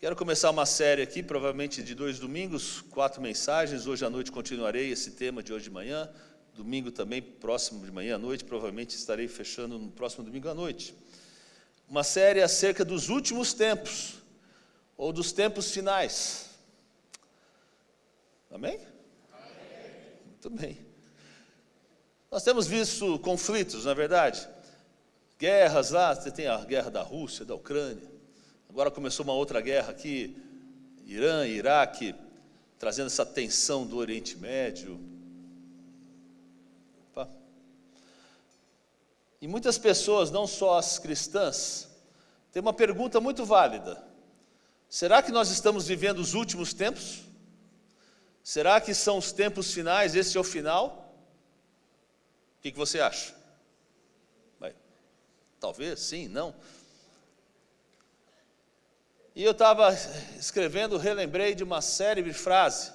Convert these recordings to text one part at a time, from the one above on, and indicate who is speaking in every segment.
Speaker 1: Quero começar uma série aqui, provavelmente de 2 domingos, 4 mensagens. Hoje à noite continuarei esse tema de hoje de manhã. Domingo também, próximo de manhã à noite, provavelmente estarei fechando no próximo domingo à noite. Uma série acerca dos últimos tempos, ou dos tempos finais. Amém? Amém. Muito bem. Nós temos visto conflitos, na verdade. Guerras lá, você tem a guerra da Rússia, da Ucrânia. Agora começou uma outra guerra aqui, Irã, Iraque, trazendo essa tensão do Oriente Médio. Opa. E muitas pessoas, não só as cristãs, têm uma pergunta muito válida. Será que nós estamos vivendo os últimos tempos? Será que são os tempos finais, esse é o final? O que você acha? Talvez, sim, não. E eu estava escrevendo, relembrei de uma célebre frase,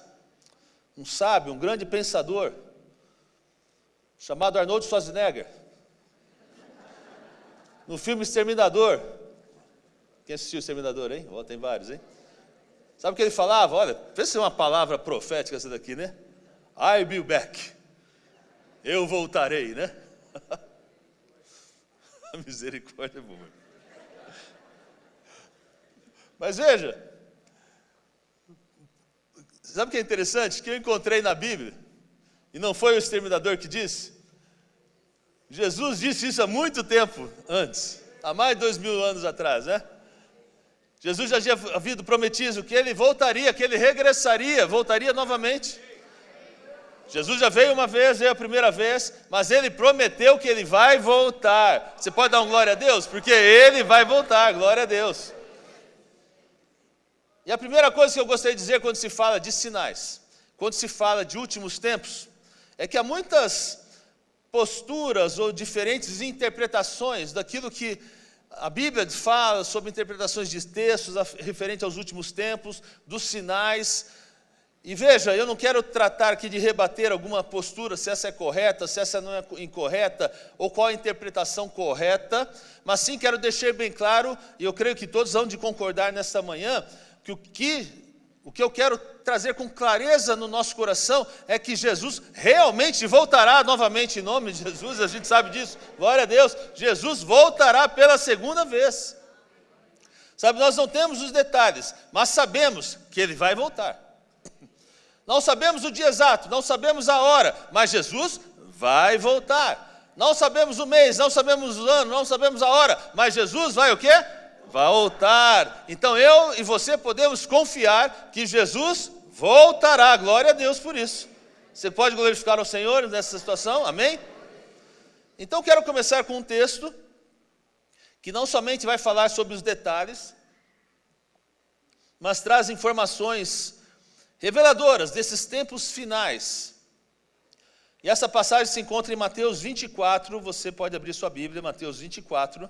Speaker 1: um sábio, um grande pensador, chamado Arnold Schwarzenegger, no filme Exterminador. Quem assistiu Exterminador, hein? Oh, tem vários, hein? Sabe o que ele falava? Olha, vê se é uma palavra profética essa daqui, né? I'll be back. Eu voltarei, né? A misericórdia é boa. Mas veja, sabe o que é interessante? Que eu encontrei na Bíblia, e não foi o Exterminador que disse, Jesus disse isso há muito tempo antes, há mais de 2000 anos atrás, né? Jesus já tinha havido prometido que ele voltaria, que ele regressaria, voltaria novamente. Jesus já veio uma vez, veio a primeira vez, mas ele prometeu que ele vai voltar. Você pode dar um glória a Deus? Porque ele vai voltar, glória a Deus. E a primeira coisa que eu gostaria de dizer quando se fala de sinais, quando se fala de últimos tempos, é que há muitas posturas ou diferentes interpretações daquilo que a Bíblia fala sobre interpretações de textos referente aos últimos tempos, dos sinais. E veja, eu não quero tratar aqui de rebater alguma postura, se essa é correta, se essa não é incorreta, ou qual a interpretação correta, mas sim quero deixar bem claro, e eu creio que todos vão de concordar nesta manhã, que o que eu quero trazer com clareza no nosso coração é que Jesus realmente voltará novamente em nome de Jesus, a gente sabe disso, glória a Deus, Jesus voltará pela segunda vez. Sabe, nós não temos os detalhes, mas sabemos que ele vai voltar. Não sabemos o dia exato, não sabemos a hora, mas Jesus vai voltar. Não sabemos o mês, não sabemos o ano, não sabemos a hora, mas Jesus vai o quê? Voltar. Então eu e você podemos confiar que Jesus voltará. Glória a Deus por isso. Você pode glorificar ao Senhor nessa situação? Amém? Então quero começar com um texto que não somente vai falar sobre os detalhes, mas traz informações reveladoras desses tempos finais. E essa passagem se encontra em Mateus 24, você pode abrir sua Bíblia, Mateus 24.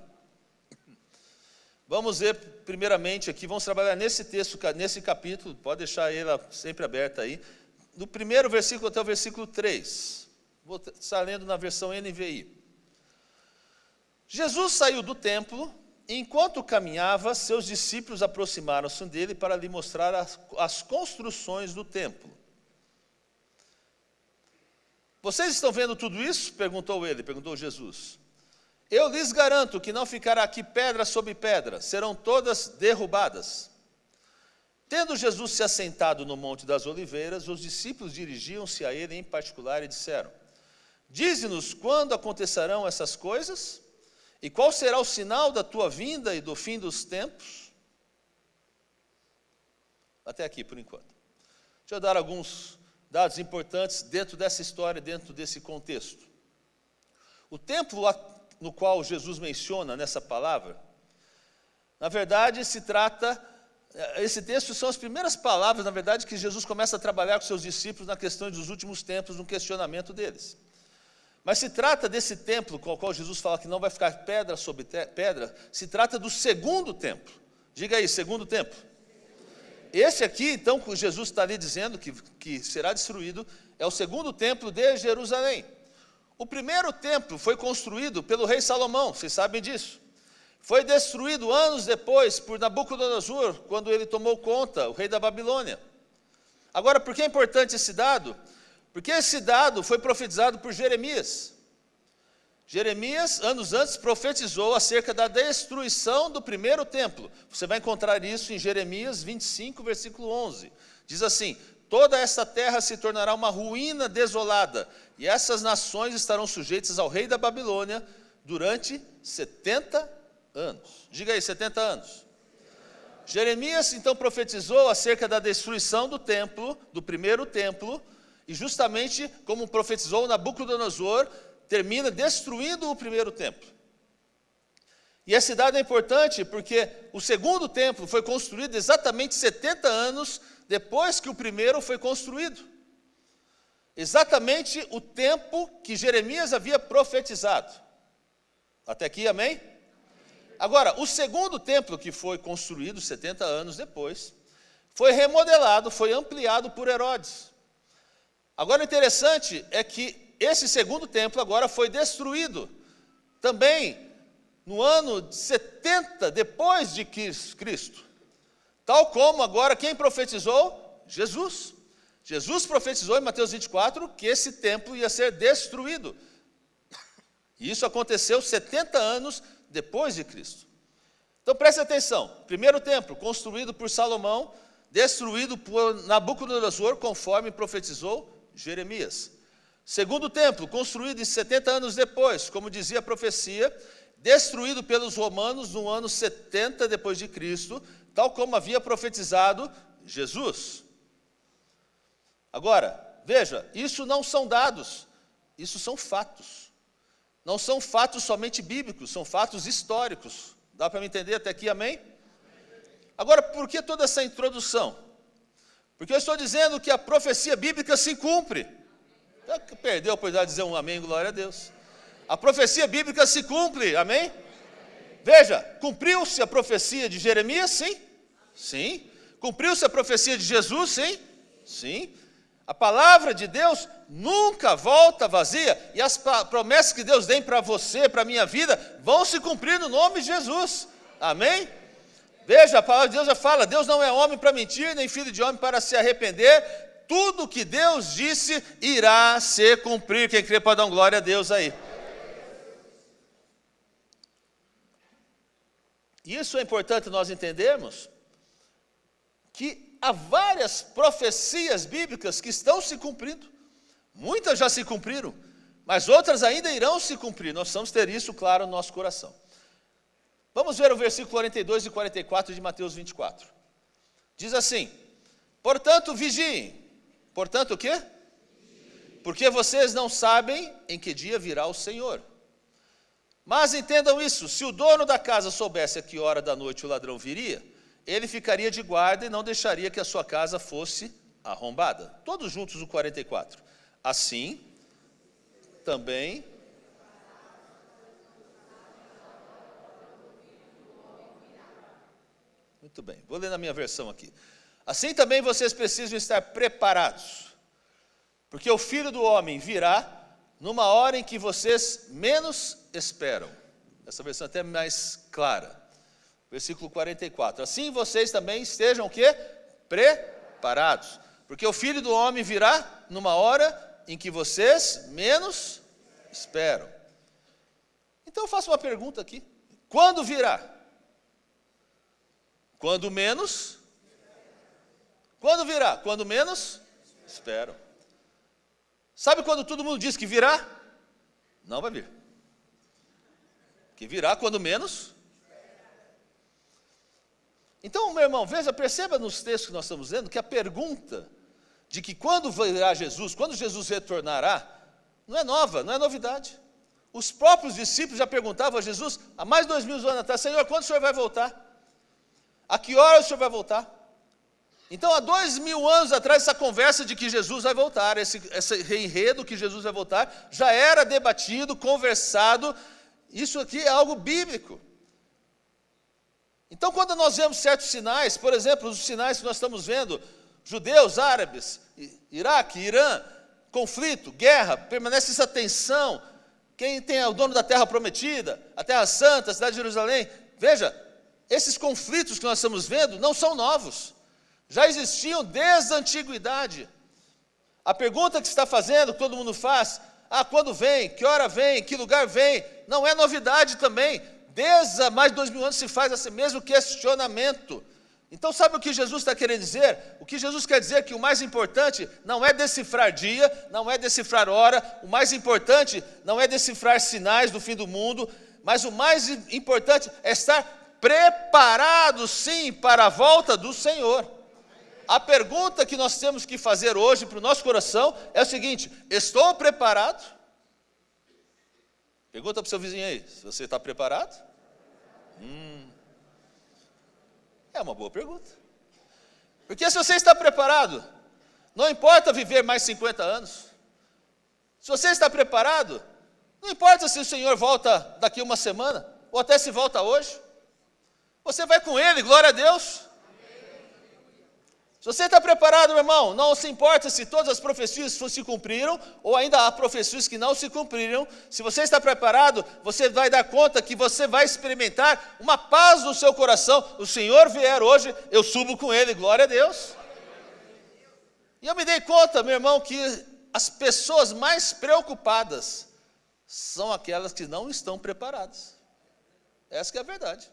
Speaker 1: Vamos ver primeiramente aqui, vamos trabalhar nesse texto, nesse capítulo, pode deixar ela sempre aberta aí, do primeiro versículo até o versículo 3. Vou estar lendo na versão NVI. Jesus saiu do templo, e enquanto caminhava, seus discípulos aproximaram-se dele para lhe mostrar as construções do templo. Vocês estão vendo tudo isso? Perguntou Jesus. Eu lhes garanto que não ficará aqui pedra sobre pedra, serão todas derrubadas. Tendo Jesus se assentado no Monte das Oliveiras, os discípulos dirigiam-se a ele em particular e disseram, dize-nos quando acontecerão essas coisas, e qual será o sinal da tua vinda e do fim dos tempos? Até aqui, por enquanto. Deixa eu dar alguns dados importantes dentro dessa história, dentro desse contexto. O templo no qual Jesus menciona nessa palavra, na verdade se trata, esse texto são as primeiras palavras, na verdade, que Jesus começa a trabalhar com seus discípulos na questão dos últimos tempos, no questionamento deles. Mas se trata desse templo, com o qual Jesus fala que não vai ficar pedra sobre pedra, se trata do segundo templo. Diga aí, segundo templo. Esse aqui, então, que Jesus está ali dizendo que será destruído, é o segundo templo de Jerusalém. O primeiro templo foi construído pelo rei Salomão, vocês sabem disso. Foi destruído anos depois por Nabucodonosor, quando ele tomou conta, o rei da Babilônia. Agora, por que é importante esse dado? Porque esse dado foi profetizado por Jeremias. Jeremias, anos antes, profetizou acerca da destruição do primeiro templo. Você vai encontrar isso em Jeremias 25, versículo 11. Diz assim: toda esta terra se tornará uma ruína desolada, e essas nações estarão sujeitas ao rei da Babilônia durante 70 anos. Diga aí, 70 anos. Jeremias, então, profetizou acerca da destruição do templo, do primeiro templo, e justamente como profetizou Nabucodonosor, termina destruindo o primeiro templo. E esse dado é importante porque o segundo templo foi construído exatamente 70 anos depois que o primeiro foi construído. Exatamente o tempo que Jeremias havia profetizado. Até aqui, amém? Agora, o segundo templo que foi construído 70 anos depois, foi remodelado, foi ampliado por Herodes. Agora, o interessante é que esse segundo templo agora foi destruído, também no ano 70 depois de Cristo. Tal como agora quem profetizou? Jesus. Jesus profetizou em Mateus 24 que esse templo ia ser destruído. E isso aconteceu 70 anos depois de Cristo. Então preste atenção, primeiro templo construído por Salomão, destruído por Nabucodonosor, conforme profetizou Jeremias. Segundo templo, construído 70 anos depois, como dizia a profecia, destruído pelos romanos no ano 70 depois de Cristo, tal como havia profetizado Jesus. Agora, veja, isso não são dados, isso são fatos. Não são fatos somente bíblicos, são fatos históricos. Dá para me entender até aqui, amém? Agora, por que toda essa introdução? Porque eu estou dizendo que a profecia bíblica se cumpre. Perdeu a oportunidade de dizer um amém, glória a Deus. A profecia bíblica se cumpre, amém? Veja, cumpriu-se a profecia de Jeremias? Sim. Sim. Cumpriu-se a profecia de Jesus? Sim. Sim. A palavra de Deus nunca volta vazia, e as promessas que Deus tem para você, para a minha vida, vão se cumprir no nome de Jesus, amém? Veja, a palavra de Deus já fala, Deus não é homem para mentir, nem filho de homem para se arrepender. Tudo que Deus disse irá se cumprir. Quem crê pode dar glória a Deus aí. Isso é importante nós entendermos, que há várias profecias bíblicas que estão se cumprindo. Muitas já se cumpriram, mas outras ainda irão se cumprir. Nós precisamos ter isso claro no nosso coração. Vamos ver o versículo 42 e 44 de Mateus 24. Diz assim: portanto, vigiem. Portanto, o quê? Porque vocês não sabem em que dia virá o Senhor. Mas entendam isso, se o dono da casa soubesse a que hora da noite o ladrão viria, ele ficaria de guarda e não deixaria que a sua casa fosse arrombada. Todos juntos o 44. Assim, também... Muito bem, vou ler na minha versão aqui. Assim também vocês precisam estar preparados, porque o Filho do Homem virá numa hora em que vocês menos esperam. Essa versão é até mais clara. Versículo 44. Assim vocês também estejam o quê? Preparados, porque o Filho do Homem virá numa hora em que vocês menos esperam. Então eu faço uma pergunta aqui. Quando virá? Quando menos? Quando virá? Quando menos? Esperam. Sabe quando todo mundo diz que virá? Não vai vir. Que virá quando menos? Então, meu irmão, veja, perceba nos textos que nós estamos lendo que a pergunta de que quando virá Jesus, quando Jesus retornará, não é nova, não é novidade. Os próprios discípulos já perguntavam a Jesus, há mais de 2000 anos atrás: Senhor, quando o Senhor vai voltar? A que hora o Senhor vai voltar? Então, há 2000 anos atrás, essa conversa de que Jesus vai voltar, esse enredo que Jesus vai voltar, já era debatido, conversado. Isso aqui é algo bíblico. Então, quando nós vemos certos sinais, por exemplo, os sinais que nós estamos vendo, judeus, árabes, Iraque, Irã, conflito, guerra, permanece essa tensão. Quem tem o dono da terra prometida, a terra santa, a cidade de Jerusalém, Veja, esses conflitos que nós estamos vendo não são novos. Já existiam desde a antiguidade. A pergunta que você está fazendo, que todo mundo faz, quando vem, que hora vem, que lugar vem, não é novidade também. Desde há mais de 2000 anos se faz esse mesmo questionamento. Então sabe o que Jesus está querendo dizer? O que Jesus quer dizer é que o mais importante não é decifrar dia, não é decifrar hora, o mais importante não é decifrar sinais do fim do mundo, mas o mais importante é estar preparado sim para a volta do Senhor. A pergunta que nós temos que fazer hoje para o nosso coração é o seguinte: estou preparado? Pergunta para o seu vizinho aí, se você está preparado? É uma boa pergunta. Porque se você está preparado, não importa viver mais 50 anos. Se você está preparado, não importa se o Senhor volta daqui uma semana, ou até se volta hoje. Você vai com Ele, glória a Deus. Se você está preparado, meu irmão, não se importa se todas as profecias se cumpriram, ou ainda há profecias que não se cumpriram. Se você está preparado, você vai dar conta que você vai experimentar uma paz no seu coração. O Senhor vier hoje, eu subo com Ele, glória a Deus. E eu me dei conta, meu irmão, que as pessoas mais preocupadas são aquelas que não estão preparadas. Essa que é a verdade.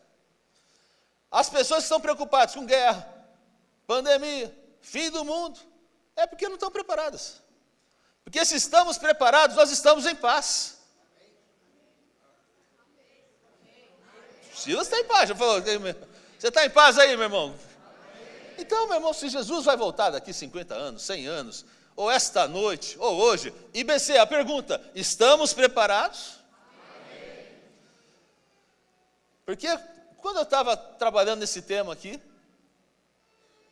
Speaker 1: As pessoas que estão preocupadas com guerra, pandemia, fim do mundo, é porque não estão preparadas. Porque se estamos preparados, nós estamos em paz. Silas está em paz, já falou. Você está em paz aí, meu irmão? Então, meu irmão, se Jesus vai voltar daqui 50 anos, 100 anos, ou esta noite, ou hoje, IBC, a pergunta: estamos preparados? Porque quando eu estava trabalhando nesse tema aqui,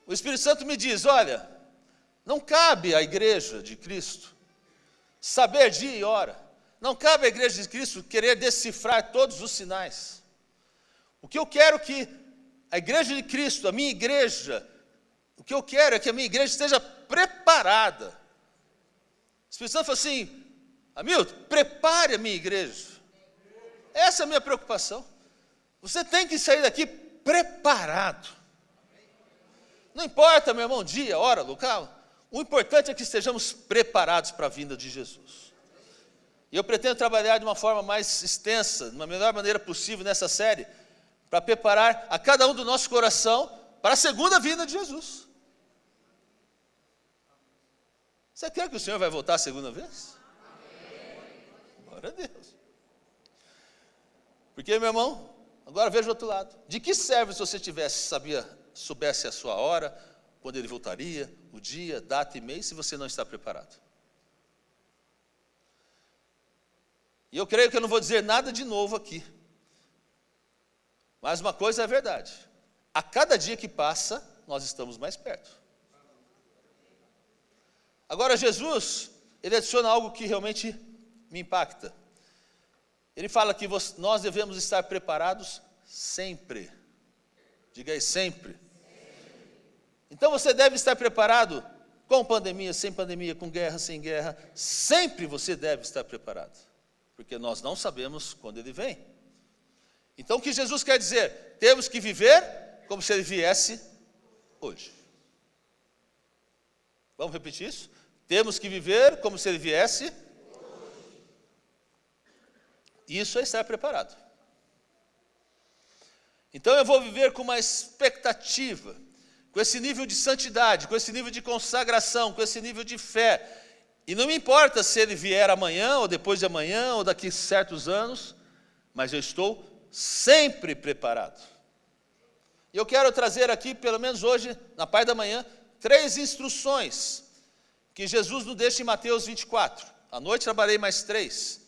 Speaker 1: o Espírito Santo me diz: olha, não cabe à igreja de Cristo saber dia e hora. Não cabe à igreja de Cristo querer decifrar todos os sinais. O que eu quero que a igreja de Cristo, a minha igreja, o que eu quero é que a minha igreja esteja preparada. O Espírito Santo falou assim: Hamilton, prepare a minha igreja. Essa é a minha preocupação. Você tem que sair daqui preparado. Não importa, meu irmão, dia, hora, local. O importante é que estejamos preparados para a vinda de Jesus. E eu pretendo trabalhar de uma forma mais extensa, de uma melhor maneira possível nessa série, para preparar a cada um do nosso coração para a segunda vinda de Jesus. Você quer que o Senhor vai voltar a segunda vez? Glória a Deus. Porque, meu irmão, agora veja o outro lado. De que serve se você soubesse a sua hora, quando Ele voltaria, o dia, data e mês, se você não está preparado? E eu creio que eu não vou dizer nada de novo aqui. Mas uma coisa é verdade: a cada dia que passa, nós estamos mais perto. Agora Jesus, Ele adiciona algo que realmente me impacta. Ele fala que nós devemos estar preparados sempre. Diga aí, sempre. Então você deve estar preparado com pandemia, sem pandemia, com guerra, sem guerra. Sempre você deve estar preparado. Porque nós não sabemos quando Ele vem. Então o que Jesus quer dizer? Temos que viver como se Ele viesse hoje. Vamos repetir isso? Temos que viver como se Ele viesse hoje. Isso é estar preparado. Então eu vou viver com uma expectativa, com esse nível de santidade, com esse nível de consagração, com esse nível de fé. E não me importa se Ele vier amanhã, ou depois de amanhã, ou daqui a certos anos, mas eu estou sempre preparado. E eu quero trazer aqui, pelo menos hoje, na parte da manhã, 3 instruções que Jesus nos deixa em Mateus 24. À noite trabalhei mais 3.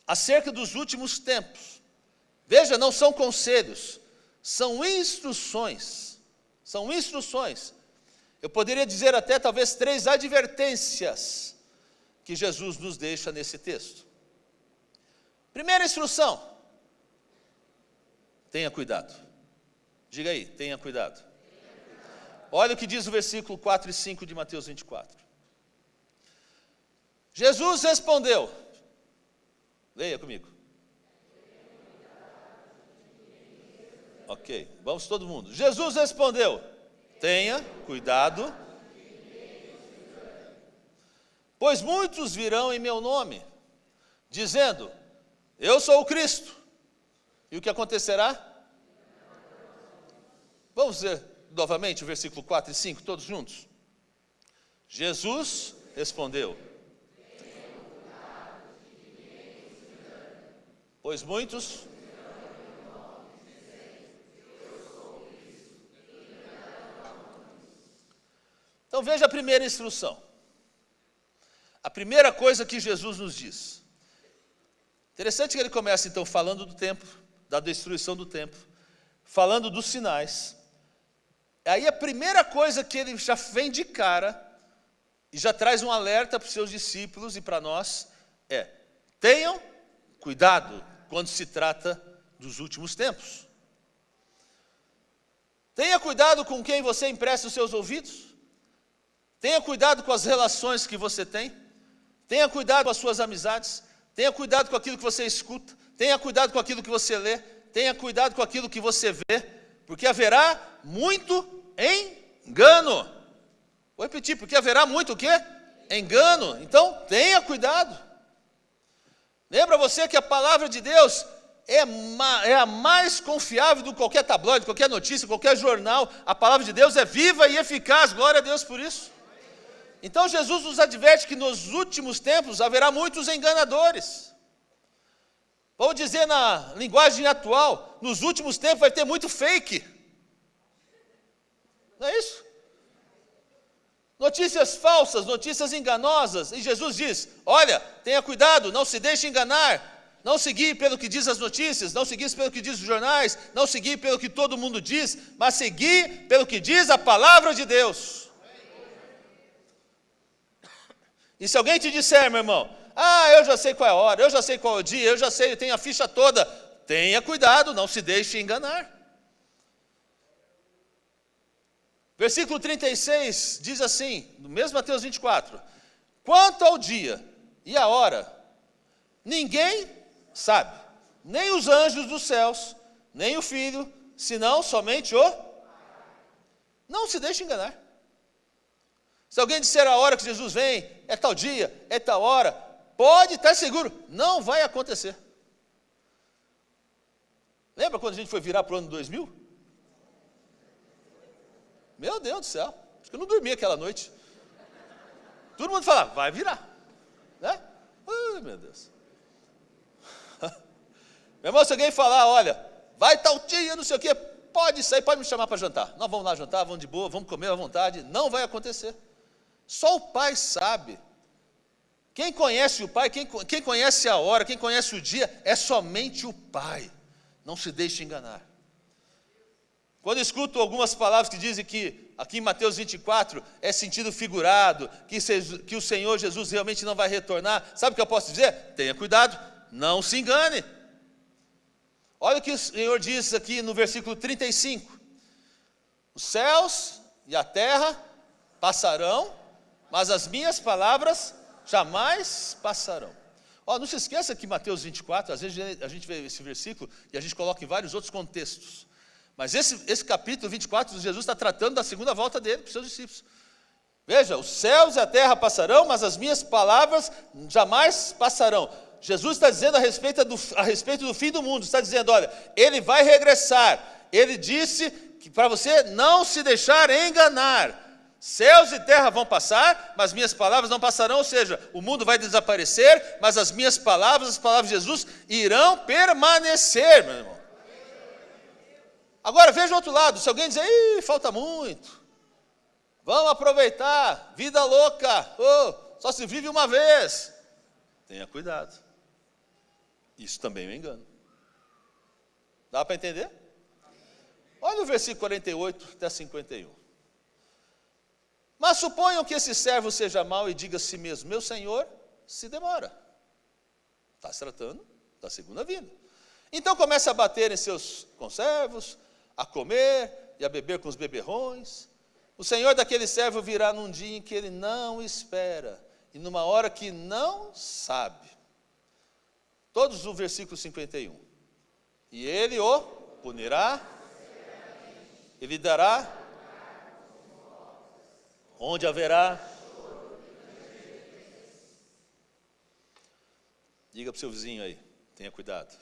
Speaker 1: Acerca dos últimos tempos. Veja, não são conselhos, são instruções. São instruções. Eu poderia dizer até talvez 3 advertências que Jesus nos deixa nesse texto. Primeira instrução: tenha cuidado. Diga aí, tenha cuidado. Olha o que diz o versículo 4 e 5 de Mateus 24. Jesus respondeu, leia comigo. Ok, vamos todo mundo. Jesus respondeu: tenha cuidado, pois muitos virão em meu nome, dizendo, eu sou o Cristo. E o que acontecerá? Vamos ver novamente o versículo 4 e 5, todos juntos. Jesus respondeu: pois muitos... Então veja a primeira instrução. A primeira coisa que Jesus nos diz. Interessante que ele começa então falando do templo, da destruição do templo, falando dos sinais. Aí a primeira coisa que ele já vem de cara, e já traz um alerta para os seus discípulos e para nós, é: tenham cuidado quando se trata dos últimos tempos. Tenha cuidado com quem você empresta os seus ouvidos. Tenha cuidado com as relações que você tem. Tenha cuidado com as suas amizades. Tenha cuidado com aquilo que você escuta. Tenha cuidado com aquilo que você lê. Tenha cuidado com aquilo que você vê. Porque haverá muito engano. Vou repetir, porque haverá muito o quê? Engano. Então, tenha cuidado. Lembra você que a palavra de Deus é a mais confiável do que qualquer tabloide, qualquer notícia, qualquer jornal. A palavra de Deus é viva e eficaz. Glória a Deus por isso. Então Jesus nos adverte que nos últimos tempos haverá muitos enganadores. Vamos dizer na linguagem atual, nos últimos tempos vai ter muito fake. Não é isso? Notícias falsas, notícias enganosas. E Jesus diz, olha, tenha cuidado, não se deixe enganar. Não seguir pelo que diz as notícias, não seguir pelo que diz os jornais, não seguir pelo que todo mundo diz, mas seguir pelo que diz a palavra de Deus. E se alguém te disser, meu irmão, eu já sei qual é a hora, eu já sei qual é o dia, eu já sei, eu tenho a ficha toda, tenha cuidado, não se deixe enganar. Versículo 36 diz assim, no mesmo Mateus 24, quanto ao dia e a hora, ninguém sabe, nem os anjos dos céus, nem o Filho, senão somente o... Não se deixe enganar. Se alguém disser a hora que Jesus vem, é tal dia, é tal hora, pode estar seguro, não vai acontecer. Lembra quando a gente foi virar para o ano 2000? Meu Deus do céu, acho que eu não dormi aquela noite. Todo mundo fala, vai virar, né? Ai, meu Deus. Meu irmão, se alguém falar, olha, vai tal dia, não sei o quê, pode sair, pode me chamar para jantar. Nós vamos lá jantar, vamos de boa, vamos comer à vontade, não vai acontecer. Só o Pai sabe. Quem conhece o Pai, quem conhece a hora, quem conhece o dia, é somente o Pai. Não se deixe enganar. Quando eu escuto algumas palavras que dizem que, aqui em Mateus 24, é sentido figurado, que o Senhor Jesus realmente não vai retornar, sabe o que eu posso dizer? Tenha cuidado, não se engane. Olha o que o Senhor diz aqui no versículo 35. Os céus e a terra passarão, mas as minhas palavras jamais passarão. Não se esqueça que Mateus 24, às vezes a gente vê esse versículo e a gente coloca em vários outros contextos. Mas esse capítulo 24, Jesus está tratando da segunda volta dele para os seus discípulos. Veja, os céus e a terra passarão, mas as minhas palavras jamais passarão. Jesus está dizendo a respeito do fim do mundo, está dizendo, olha, ele vai regressar. Ele disse que para você não se deixar enganar. Céus e terra vão passar, mas minhas palavras não passarão, ou seja, o mundo vai desaparecer, mas as minhas palavras, as palavras de Jesus, irão permanecer, meu irmão. Agora veja o outro lado, se alguém dizer, falta muito, vamos aproveitar, vida louca, só se vive uma vez. Tenha cuidado, isso também é um engano. Dá para entender? Olha o versículo 48 até 51. Mas suponham que esse servo seja mau e diga a si mesmo, meu senhor se demora. Está se tratando da segunda vinda. Então começa a bater em seus conservos, a comer e a beber com os beberrões. O senhor daquele servo virá num dia em que ele não espera, e numa hora que não sabe. Todos o versículo 51. E ele o punirá Ele dará onde haverá. Diga para o seu vizinho aí, tenha cuidado.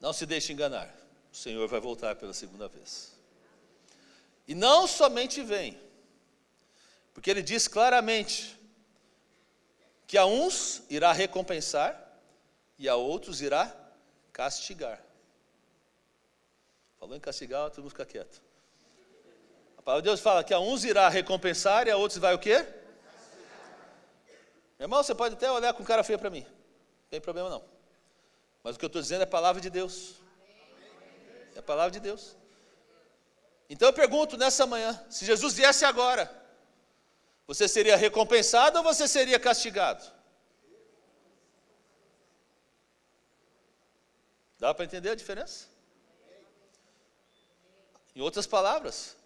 Speaker 1: Não se deixe enganar, o Senhor vai voltar pela segunda vez. E não somente vem, porque Ele diz claramente que a uns irá recompensar e a outros irá castigar. Falou em castigar, todo mundo fica quieto. A palavra de Deus fala que a uns irá recompensar e a outros vai o quê? Meu irmão, você pode até olhar com cara feia para mim, não tem problema não. Mas o que eu estou dizendo é a palavra de Deus. É a palavra de Deus. Então eu pergunto nessa manhã, se Jesus viesse agora, você seria recompensado ou você seria castigado? Dá para entender a diferença? Em outras palavras,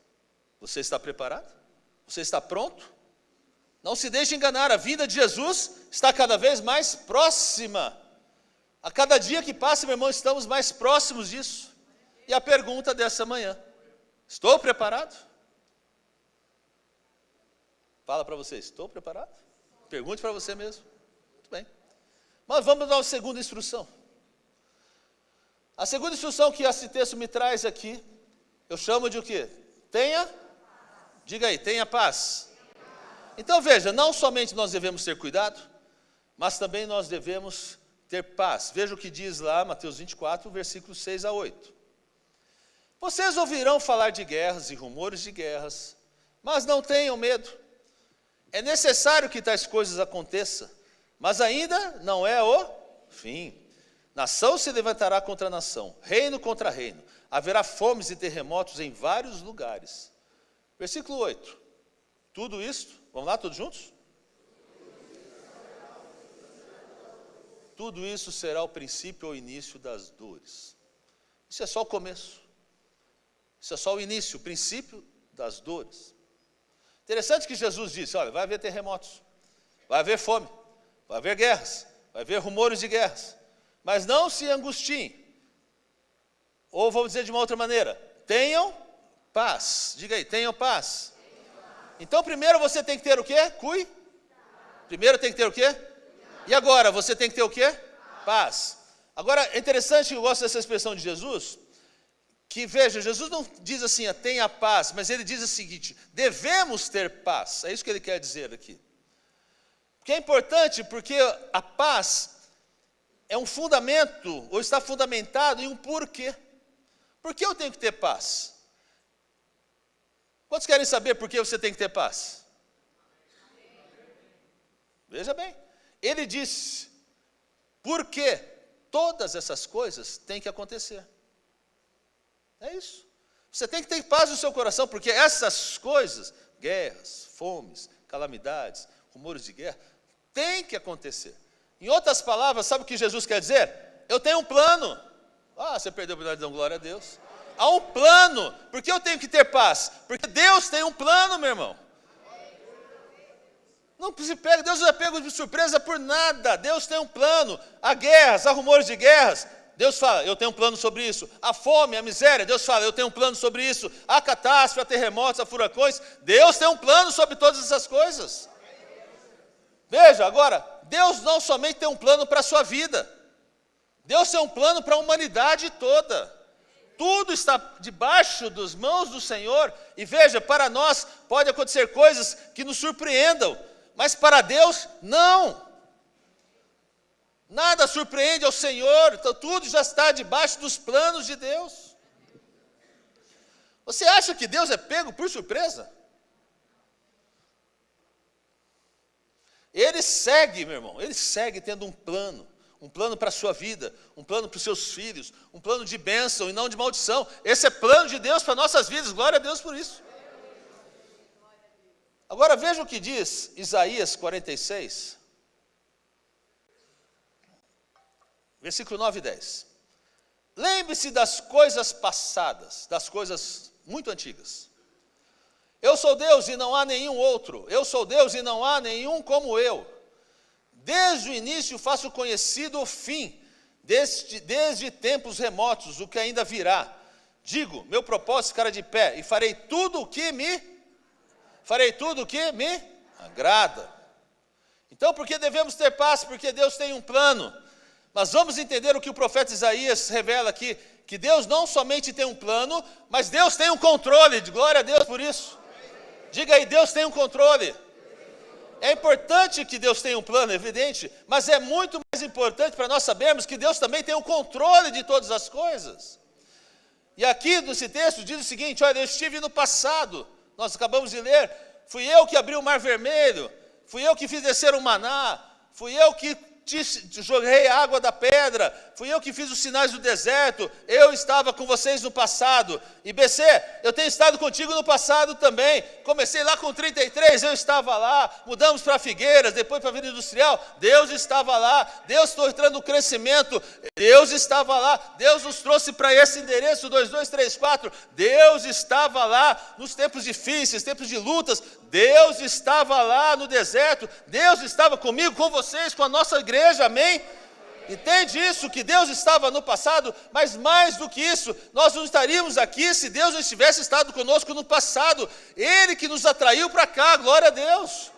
Speaker 1: você está preparado? Você está pronto? Não se deixe enganar, a vinda de Jesus está cada vez mais próxima. A cada dia que passa, meu irmão, estamos mais próximos disso. E a pergunta dessa manhã, estou preparado? Fala para você, estou preparado? Pergunte para você mesmo. Muito bem. Mas vamos dar uma segunda instrução. A segunda instrução que esse texto me traz aqui, eu chamo de o quê? Diga aí, tenha paz. Então veja, não somente nós devemos ter cuidado, mas também nós devemos ter paz. Veja o que diz lá, Mateus 24, versículos 6 a 8. Vocês ouvirão falar de guerras e rumores de guerras, mas não tenham medo. É necessário que tais coisas aconteçam, mas ainda não é o fim. Nação se levantará contra nação, reino contra reino. Haverá fomes e terremotos em vários lugares. Versículo 8. Tudo isto, vamos lá todos juntos? Tudo isso será o princípio ou início das dores. Isso é só o começo. Isso é só o início, o princípio das dores. Interessante que Jesus disse, olha, vai haver terremotos, vai haver fome, vai haver guerras, vai haver rumores de guerras. Mas não se angustiem. Ou vamos dizer de uma outra maneira, tenham paz. Diga aí, tenham paz. Então primeiro você tem que ter o quê? Primeiro tem que ter o quê? E agora, você tem que ter o quê? Paz. Agora, é interessante, eu gosto dessa expressão de Jesus, que veja, Jesus não diz assim, tenha paz, mas ele diz o seguinte, devemos ter paz. É isso que ele quer dizer aqui. Que é importante porque a paz é um fundamento, ou está fundamentado em um porquê. Por que eu tenho que ter paz? Quantos querem saber por que você tem que ter paz? Veja bem, ele disse, porque todas essas coisas têm que acontecer. É isso. Você tem que ter paz no seu coração, porque essas coisas, guerras, fomes, calamidades, rumores de guerra, têm que acontecer. Em outras palavras, sabe o que Jesus quer dizer? Eu tenho um plano. Ah, você perdeu a oportunidade de dar glória a Deus. Há um plano. Por que eu tenho que ter paz? Porque Deus tem um plano, meu irmão. Não se pega, Deus não é pego de surpresa por nada. Deus tem um plano. Há guerras, há rumores de guerras. Deus fala, eu tenho um plano sobre isso. A fome, a miséria, Deus fala, eu tenho um plano sobre isso. A catástrofe, a terremotos, a furacões, Deus tem um plano sobre todas essas coisas. Veja, agora, Deus não somente tem um plano para a sua vida. Deus tem um plano para a humanidade toda. Tudo está debaixo das mãos do Senhor. E veja, para nós pode acontecer coisas que nos surpreendam, mas para Deus, não. Nada surpreende ao Senhor, então tudo já está debaixo dos planos de Deus. Você acha que Deus é pego por surpresa? Ele segue, meu irmão, ele segue tendo um plano para a sua vida, um plano para os seus filhos, um plano de bênção e não de maldição. Esse é plano de Deus para nossas vidas, glória a Deus por isso. Agora veja o que diz Isaías 46, versículo 9 e 10. Lembre-se das coisas passadas, das coisas muito antigas. Eu sou Deus e não há nenhum outro. Eu sou Deus e não há nenhum como eu. Desde o início faço conhecido o fim. desde tempos remotos, o que ainda virá. Digo, meu propósito ficará de pé, e farei tudo o que me agrada. Então, por que devemos ter paz? Porque Deus tem um plano. Mas vamos entender o que o profeta Isaías revela aqui, que Deus não somente tem um plano, mas Deus tem um controle. Glória a Deus por isso. Diga aí, Deus tem um controle. É importante que Deus tenha um plano, é evidente, mas é muito mais importante para nós sabermos que Deus também tem o controle de todas as coisas. E aqui nesse texto diz o seguinte: olha, eu estive no passado, nós acabamos de ler, fui eu que abri o mar vermelho, fui eu que fiz descer o maná, fui eu que joguei a água da pedra, fui eu que fiz os sinais do deserto, eu estava com vocês no passado. E BC, eu tenho estado contigo no passado também. Comecei lá com 33, eu estava lá, mudamos para Figueiras, depois para a Avenida Industrial, Deus estava lá, Deus estou entrando no crescimento, Deus estava lá, Deus nos trouxe para esse endereço 2234, Deus estava lá nos tempos difíceis, tempos de lutas, Deus estava lá no deserto, Deus estava comigo, com vocês, com a nossa igreja, amém? Entende isso, que Deus estava no passado, mas mais do que isso, nós não estaríamos aqui se Deus não tivesse estado conosco no passado. Ele que nos atraiu para cá, glória a Deus.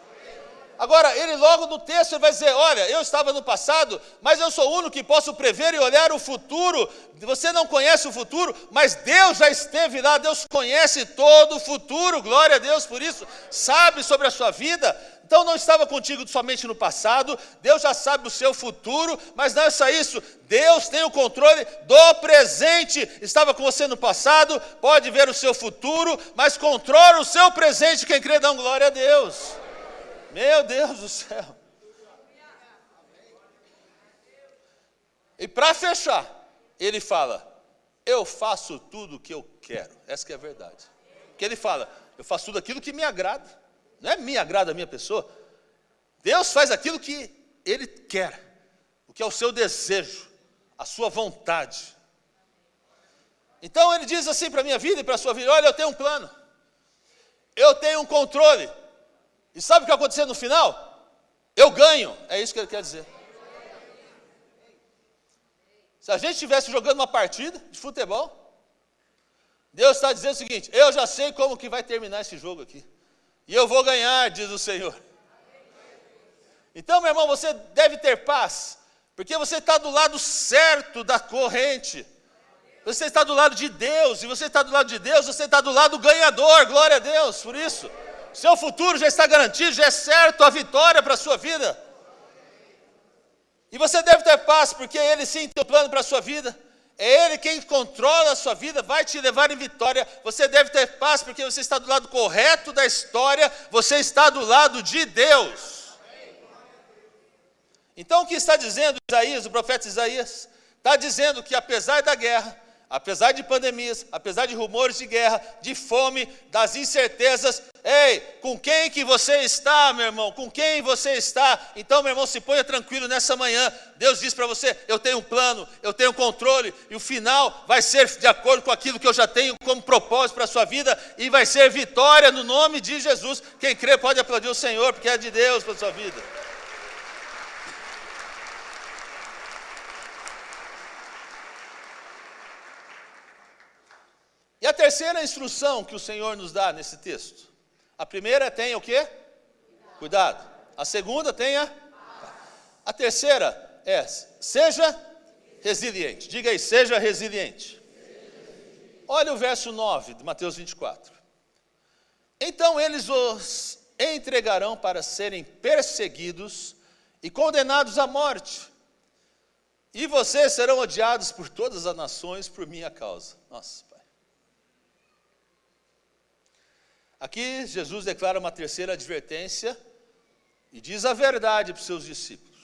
Speaker 1: Agora, ele logo no texto ele vai dizer, olha, eu estava no passado, mas eu sou o único que posso prever e olhar o futuro. Você não conhece o futuro, mas Deus já esteve lá, Deus conhece todo o futuro, glória a Deus por isso, sabe sobre a sua vida. Então não estava contigo somente no passado, Deus já sabe o seu futuro, mas não é só isso, Deus tem o controle do presente. Estava com você no passado, pode ver o seu futuro, mas controla o seu presente. Quem crê, dá glória a Deus. Meu Deus do céu. E para fechar, ele fala, eu faço tudo o que eu quero. Essa que é a verdade. Porque ele fala, eu faço tudo aquilo que me agrada. Não é me agrada a minha pessoa. Deus faz aquilo que Ele quer, o que é o seu desejo, a sua vontade. Então Ele diz assim para a minha vida e para a sua vida, olha, eu tenho um plano, eu tenho um controle, e sabe o que vai acontecer no final? Eu ganho, é isso que Ele quer dizer. Se a gente estivesse jogando uma partida de futebol, Deus está dizendo o seguinte, eu já sei como que vai terminar esse jogo aqui. E eu vou ganhar, diz o Senhor. Então, meu irmão, você deve ter paz, porque você está do lado certo da corrente. Você está do lado de Deus, e você está do lado de Deus, você está do lado ganhador, glória a Deus, por isso. Seu futuro já está garantido, já é certo a vitória para a sua vida. E você deve ter paz, porque Ele sim tem um plano para a sua vida. É Ele quem controla a sua vida, vai te levar em vitória. Você deve ter paz, porque você está do lado correto da história, você está do lado de Deus. Então o que está dizendo Isaías, o profeta Isaías? Está dizendo que apesar da guerra, apesar de pandemias, apesar de rumores de guerra, de fome, das incertezas, ei, com quem que você está, meu irmão? Com quem você está? Então, meu irmão, se ponha tranquilo nessa manhã. Deus diz para você, eu tenho um plano, eu tenho controle, e o final vai ser de acordo com aquilo que eu já tenho como propósito para a sua vida, e vai ser vitória no nome de Jesus. Quem crê pode aplaudir o Senhor, porque é de Deus para a sua vida. E a terceira instrução que o Senhor nos dá nesse texto. A primeira é tenha o quê? Cuidado. A segunda, tenha. A terceira é seja resiliente. Diga aí, seja resiliente. Olha o verso 9 de Mateus 24. Então eles os entregarão para serem perseguidos e condenados à morte. E vocês serão odiados por todas as nações por minha causa. Nossa. Aqui Jesus declara uma terceira advertência e diz a verdade para os seus discípulos,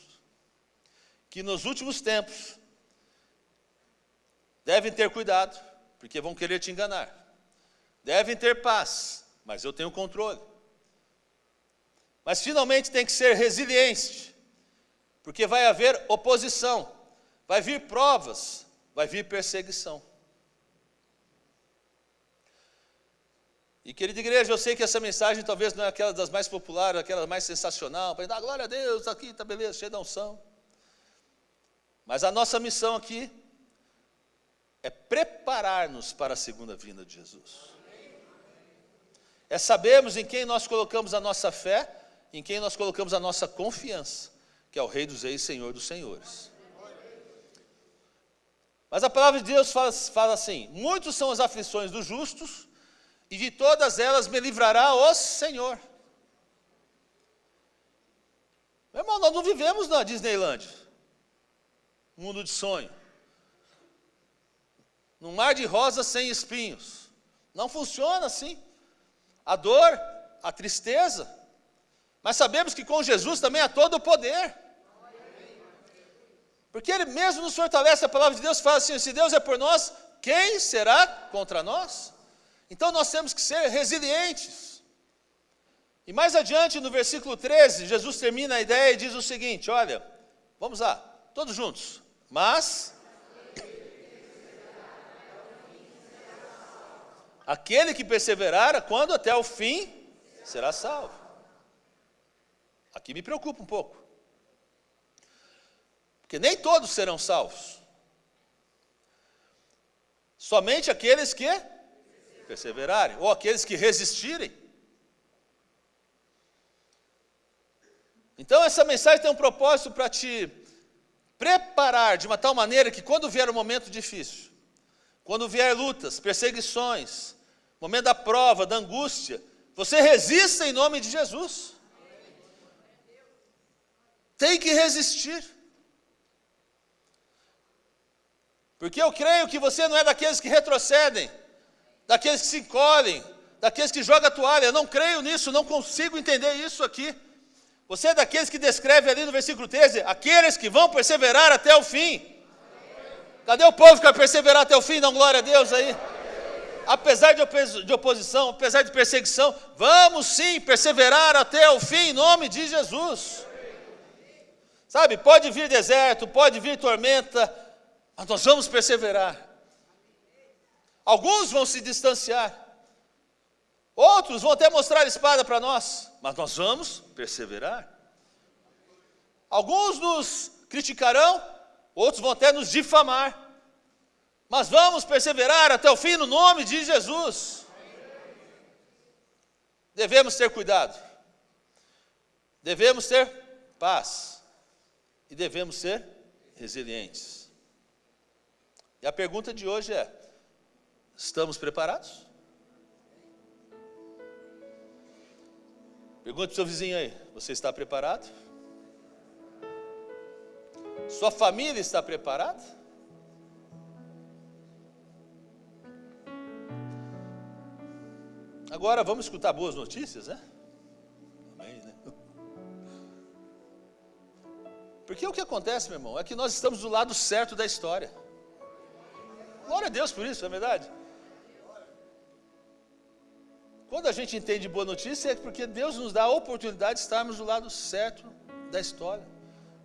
Speaker 1: que nos últimos tempos devem ter cuidado, porque vão querer te enganar, devem ter paz, mas eu tenho controle, mas finalmente tem que ser resiliente, porque vai haver oposição, vai vir provas, vai vir perseguição. E querida igreja, eu sei que essa mensagem talvez não é aquela das mais populares, aquela mais sensacional, para dar glória a Deus, aqui está beleza, cheio da unção. Mas a nossa missão aqui é preparar-nos para a segunda vinda de Jesus. É sabermos em quem nós colocamos a nossa fé, em quem nós colocamos a nossa confiança, que é o Rei dos Reis, Senhor dos Senhores. Mas a palavra de Deus fala assim: muitos são as aflições dos justos, e de todas elas me livrará o Senhor. Meu irmão, nós não vivemos na Disneylândia, mundo de sonho, num mar de rosas sem espinhos. Não funciona assim. A dor, a tristeza, mas sabemos que com Jesus também há todo o poder. Porque Ele mesmo nos fortalece. A palavra de Deus fala assim: se Deus é por nós, quem será contra nós? Então nós temos que ser resilientes. E mais adiante, no versículo 13, Jesus termina a ideia e diz o seguinte: olha, vamos lá, todos juntos. Mas aquele que perseverar, quando até o fim, será salvo. Aqui me preocupa um pouco. Porque nem todos serão salvos. Somente aqueles que perseverarem, ou aqueles que resistirem. Então essa mensagem tem um propósito para te preparar de uma tal maneira que quando vier um momento difícil, quando vier lutas, perseguições, momento da prova, da angústia, você resista em nome de Jesus. Tem que resistir. Porque eu creio que você não é daqueles que retrocedem, daqueles que se encolhem, daqueles que jogam a toalha. Eu não creio nisso, não consigo entender isso aqui. Você é daqueles que descreve ali no versículo 13, aqueles que vão perseverar até o fim. Cadê o povo que vai perseverar até o fim? Dá glória a Deus aí. Apesar de oposição, apesar de perseguição, vamos sim perseverar até o fim em nome de Jesus. Sabe, pode vir deserto, pode vir tormenta, mas nós vamos perseverar. Alguns vão se distanciar, outros vão até mostrar a espada para nós, mas nós vamos perseverar. Alguns nos criticarão, outros vão até nos difamar, mas vamos perseverar até o fim no nome de Jesus. Devemos ter cuidado, devemos ter paz e devemos ser resilientes. E a pergunta de hoje é: estamos preparados? Pergunta para o seu vizinho aí: você está preparado? Sua família está preparada? Agora vamos escutar boas notícias, né? Amém, né? Porque o que acontece, meu irmão, é que nós estamos do lado certo da história. Glória a Deus por isso, não é verdade? Quando a gente entende boa notícia é porque Deus nos dá a oportunidade de estarmos do lado certo da história,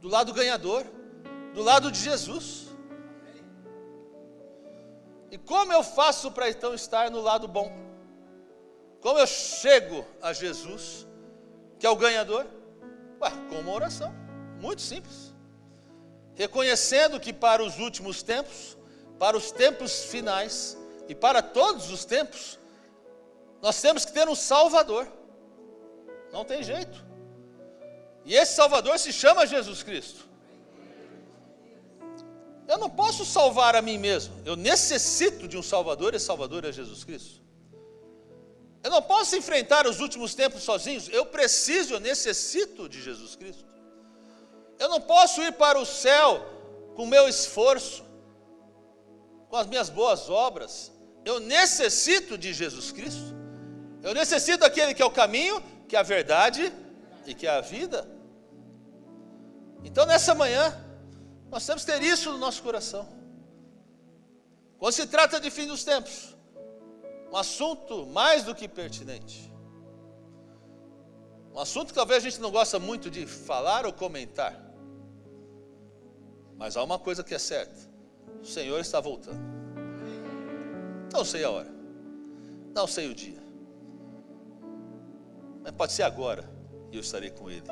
Speaker 1: do lado ganhador, do lado de Jesus. E como eu faço para então estar no lado bom? Como eu chego a Jesus, que é o ganhador? Com uma oração, muito simples. Reconhecendo que para os últimos tempos, para os tempos finais e para todos os tempos, nós temos que ter um Salvador. Não tem jeito. E esse Salvador se chama Jesus Cristo. Eu não posso salvar a mim mesmo. Eu necessito de um Salvador, e esse Salvador é Jesus Cristo. Eu não posso enfrentar os últimos tempos sozinhos. Eu preciso, eu necessito de Jesus Cristo. Eu não posso ir para o céu com o meu esforço, com as minhas boas obras. Eu necessito de Jesus Cristo. Eu necessito daquele que é o caminho, que é a verdade e que é a vida. Então nessa manhã, nós temos que ter isso no nosso coração. Quando se trata de fim dos tempos, um assunto mais do que pertinente. Um assunto que talvez a gente não gosta muito de falar ou comentar. Mas há uma coisa que é certa: o Senhor está voltando. Não sei a hora, não sei o dia, mas pode ser agora e eu estarei com Ele.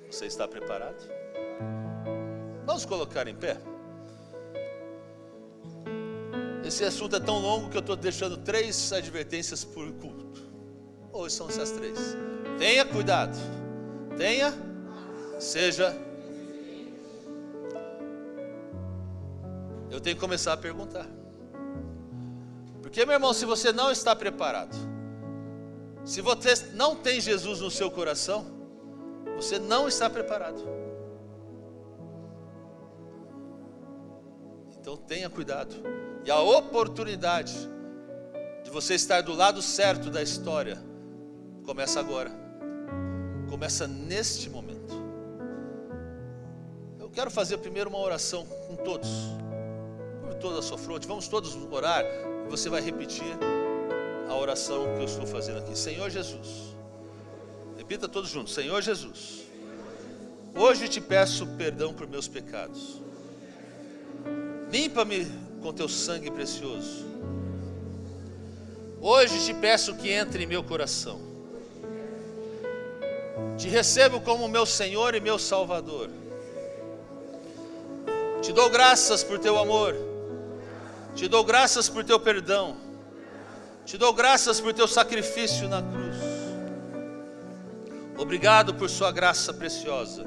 Speaker 1: Você está preparado? Vamos colocar em pé. Esse assunto é tão longo que eu estou deixando 3 advertências por culto. Hoje são essas 3. Tenha cuidado. Seja. Eu tenho que começar a perguntar. Porque, meu irmão, se você não está preparado, se você não tem Jesus no seu coração, você não está preparado. Então tenha cuidado. E a oportunidade de você estar do lado certo da história começa agora. Começa neste momento. Eu quero fazer primeiro uma oração com todos, por toda a sua fronte. Vamos todos orar e você vai repetir a oração que eu estou fazendo aqui. Senhor Jesus, repita todos juntos. Senhor Jesus, hoje te peço perdão por meus pecados. Limpa-me com teu sangue precioso. Hoje te peço que entre em meu coração. Te recebo como meu Senhor e meu Salvador. Te dou graças por teu amor. Te dou graças por teu perdão. Te dou graças por teu sacrifício na cruz. Obrigado por sua graça preciosa.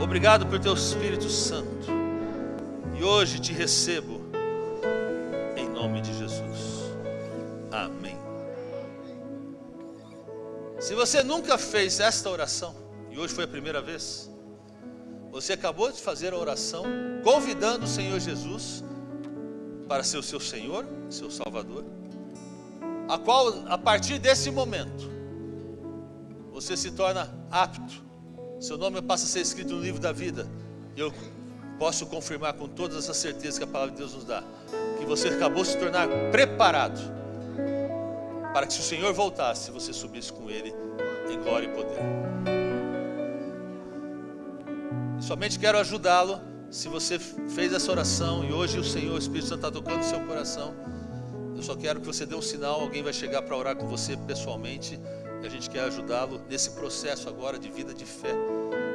Speaker 1: Obrigado por teu Espírito Santo. E hoje te recebo em nome de Jesus. Amém. Se você nunca fez esta oração, e hoje foi a primeira vez, você acabou de fazer a oração convidando o Senhor Jesus para ser o seu Senhor, seu Salvador, a qual, a partir desse momento, você se torna apto, seu nome passa a ser escrito no livro da vida. Eu posso confirmar com todas essas certezas que a palavra de Deus nos dá, que você acabou de se tornar preparado para que, se o Senhor voltasse, você subisse com Ele em glória e poder. E somente quero ajudá-lo. Se você fez essa oração e hoje o Senhor, o Espírito Santo está tocando no seu coração, eu só quero que você dê um sinal. Alguém vai chegar para orar com você pessoalmente, e a gente quer ajudá-lo nesse processo agora de vida de fé.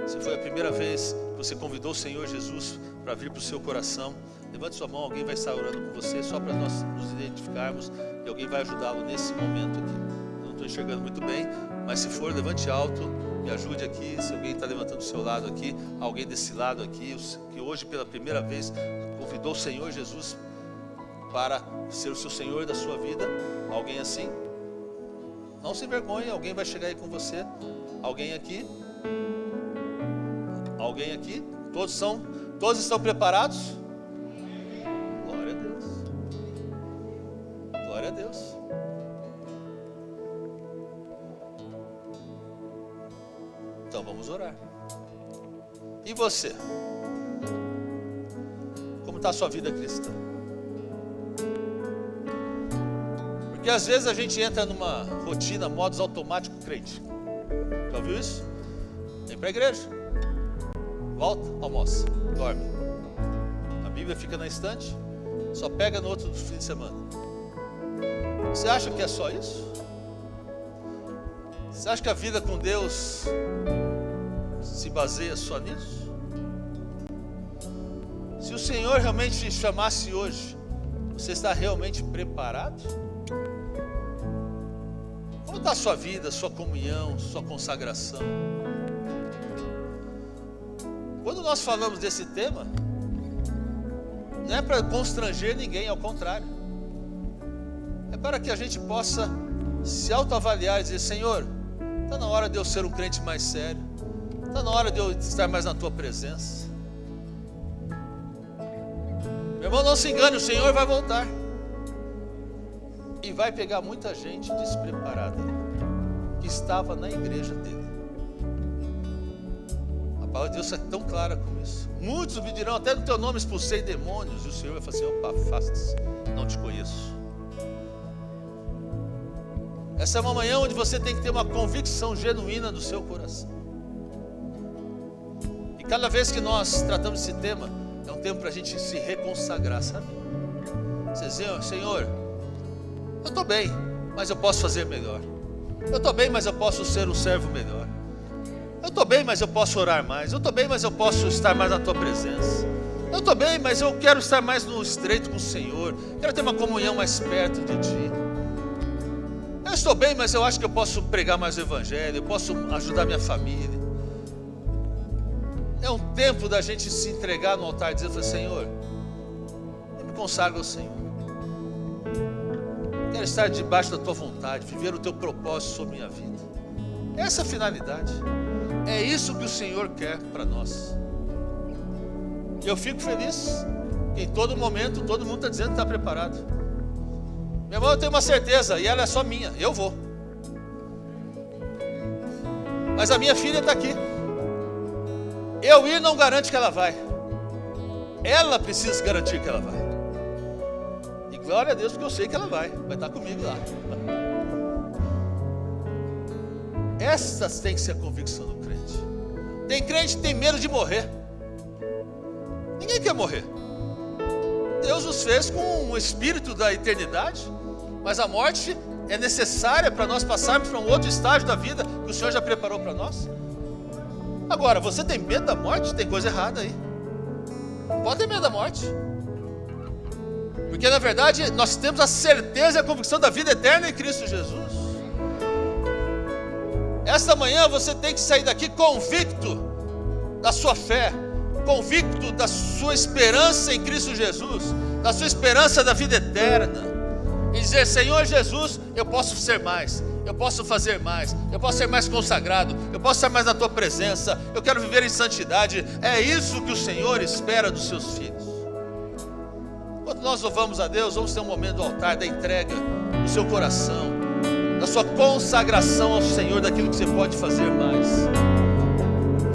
Speaker 1: Se foi a primeira vez que você convidou o Senhor Jesus para vir para o seu coração, levante sua mão, alguém vai estar orando com você, só para nós nos identificarmos, e alguém vai ajudá-lo nesse momento aqui. Eu não estou enxergando muito bem, mas se for, levante alto e ajude aqui. Se alguém está levantando do seu lado aqui, alguém desse lado aqui, que hoje pela primeira vez convidou o Senhor Jesus para ser o seu Senhor da sua vida, alguém assim, não se envergonhe, alguém vai chegar aí com você. Alguém aqui? Alguém aqui? Todos estão preparados? Glória a Deus. Glória a Deus. Então vamos orar. E você? Como está a sua vida cristã? Porque às vezes a gente entra numa rotina, modos automático crente. Já ouviu isso? Vem para a igreja, volta, almoça, dorme. A Bíblia fica na estante, só pega no outro fim de semana. Você acha que é só isso? Você acha que a vida com Deus se baseia só nisso? Se o Senhor realmente te chamasse hoje, você está realmente preparado? Como está a sua vida, sua comunhão, sua consagração? Quando nós falamos desse tema, não é para constranger ninguém, ao contrário. É para que a gente possa se autoavaliar e dizer: Senhor, está na hora de eu ser um crente mais sério, está na hora de eu estar mais na Tua presença. Meu irmão, não se engane, o Senhor vai voltar. E vai pegar muita gente despreparada, que estava na igreja dele. A palavra de Deus é tão clara com isso. Muitos me dirão: até no teu nome expulsei demônios. E o Senhor vai falar assim: opa, afaste-se, não te conheço. Essa é uma manhã onde você tem que ter uma convicção genuína do seu coração. E cada vez que nós tratamos esse tema, é um tempo para a gente se reconsagrar, sabe? Você diz: Senhor, eu estou bem, mas eu posso fazer melhor. Eu estou bem, mas eu posso ser um servo melhor. Eu estou bem, mas eu posso orar mais. Eu estou bem, mas eu posso estar mais na tua presença. Eu estou bem, mas eu quero estar mais no estreito com o Senhor. Quero ter uma comunhão mais perto de Ti. Eu estou bem, mas eu acho que eu posso pregar mais o Evangelho. Eu posso ajudar minha família. É um tempo da gente se entregar no altar e dizer: Senhor, eu me consagro ao Senhor. Quero estar debaixo da Tua vontade, viver o Teu propósito sobre minha vida. Essa é a finalidade. É isso que o Senhor quer para nós. Eu fico feliz que em todo momento todo mundo está dizendo que está preparado. Meu irmão, eu tenho uma certeza, e ela é só minha, eu vou. Mas a minha filha está aqui. Eu ir não garante que ela vai. Ela precisa garantir que ela vai. E glória a Deus, porque eu sei que ela vai estar comigo lá. Essas tem que ser a convicção do crente. Tem crente que tem medo de morrer. Ninguém quer morrer. Deus nos fez com o espírito da eternidade, mas a morte é necessária para nós passarmos para um outro estágio da vida que o Senhor já preparou para nós. Agora, você tem medo da morte? Tem coisa errada aí. Pode ter medo da morte, porque na verdade nós temos a certeza e a convicção da vida eterna em Cristo Jesus. Esta manhã você tem que sair daqui convicto da sua fé, convicto da sua esperança em Cristo Jesus, da sua esperança da vida eterna, e dizer: Senhor Jesus, eu posso ser mais, eu posso fazer mais, eu posso ser mais consagrado, eu posso estar mais na Tua presença, eu quero viver em santidade. É isso que o Senhor espera dos seus filhos. Quando nós louvamos a Deus, vamos ter um momento do altar, da entrega do seu coração, da sua consagração ao Senhor, daquilo que você pode fazer mais.